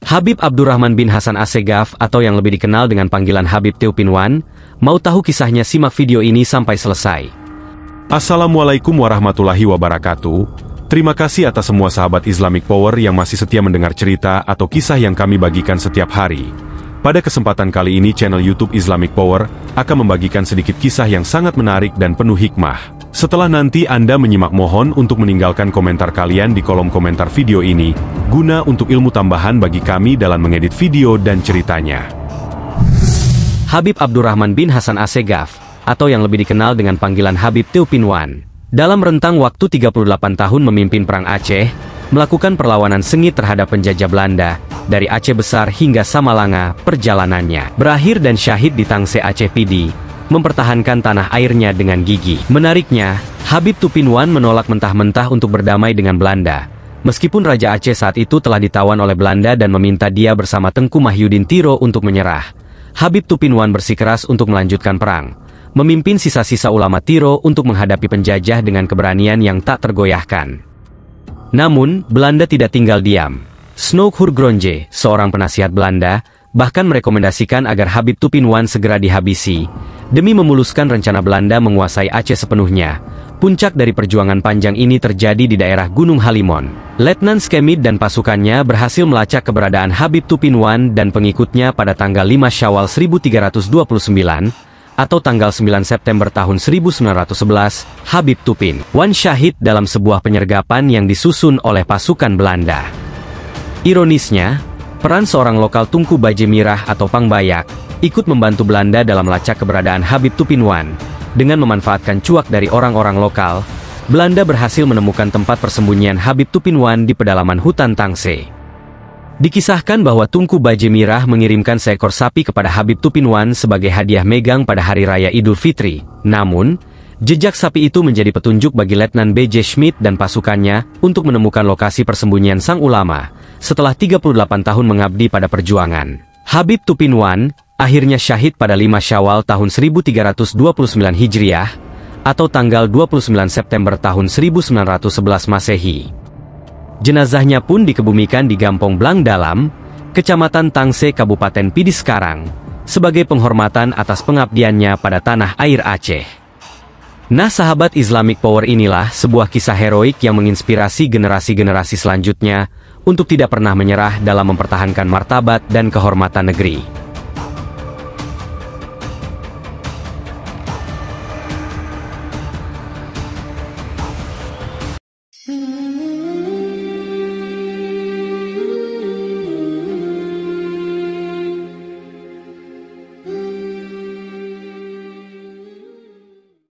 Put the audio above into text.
Habib Abdurrahman bin Hasan Assegaf atau yang lebih dikenal dengan panggilan Habib Theupin-Wan, mau tahu kisahnya? Simak video ini sampai selesai. Assalamualaikum warahmatullahi wabarakatuh. Terima kasih atas semua sahabat Islamic Power yang masih setia mendengar cerita atau kisah yang kami bagikan setiap hari. Pada kesempatan kali ini channel YouTube Islamic Power akan membagikan sedikit kisah yang sangat menarik dan penuh hikmah. Setelah nanti Anda menyimak, mohon untuk meninggalkan komentar kalian di kolom komentar video ini, guna untuk ilmu tambahan bagi kami dalam mengedit video dan ceritanya. Habib Abdurrahman bin Hasan Assegaf, atau yang lebih dikenal dengan panggilan Habib Theupin-Wan, dalam rentang waktu 38 tahun memimpin Perang Aceh, melakukan perlawanan sengit terhadap penjajah Belanda, dari Aceh Besar hingga Samalanga. Perjalanannya berakhir dan syahid di Tangsel Aceh Pidi, mempertahankan tanah airnya dengan gigi. Menariknya, Habib Theupin-Wan menolak mentah-mentah untuk berdamai dengan Belanda. Meskipun Raja Aceh saat itu telah ditawan oleh Belanda dan meminta dia bersama Tengku Mahyudin Tiro untuk menyerah, Habib Theupin-Wan bersikeras untuk melanjutkan perang, memimpin sisa-sisa ulama Tiro untuk menghadapi penjajah dengan keberanian yang tak tergoyahkan. Namun, Belanda tidak tinggal diam. Snoek Hurgronje, seorang penasihat Belanda, bahkan merekomendasikan agar Habib Theupin-Wan segera dihabisi, demi memuluskan rencana Belanda menguasai Aceh sepenuhnya. Puncak dari perjuangan panjang ini terjadi di daerah Gunung Halimon. Letnan Skemit dan pasukannya berhasil melacak keberadaan Habib Theupin-Wan dan pengikutnya pada tanggal 5 Syawal 1329, atau tanggal 9 September tahun 1911, Habib Theupin-Wan syahid dalam sebuah penyergapan yang disusun oleh pasukan Belanda. Ironisnya, peran seorang lokal Tunku Baje Mirah atau Pangbayak ikut membantu Belanda dalam melacak keberadaan Habib Theupin-Wan. Dengan memanfaatkan cuak dari orang-orang lokal, Belanda berhasil menemukan tempat persembunyian Habib Theupin-Wan di pedalaman hutan Tangsel. Dikisahkan bahwa Tunku Baje Mirah mengirimkan seekor sapi kepada Habib Theupin-Wan sebagai hadiah megang pada Hari Raya Idul Fitri. Namun, jejak sapi itu menjadi petunjuk bagi Letnan B.J. Schmidt dan pasukannya untuk menemukan lokasi persembunyian sang ulama. Setelah 38 tahun mengabdi pada perjuangan, Habib Theupin-Wan akhirnya syahid pada 5 Syawal tahun 1329 Hijriah, atau tanggal 29 September tahun 1911 Masehi. Jenazahnya pun dikebumikan di Gampong Blang Dalam, Kecamatan Tangsel, Kabupaten Pidi sekarang, sebagai penghormatan atas pengabdiannya pada tanah air Aceh. Nah sahabat Islamic Power, inilah sebuah kisah heroik yang menginspirasi generasi-generasi selanjutnya untuk tidak pernah menyerah dalam mempertahankan martabat dan kehormatan negeri.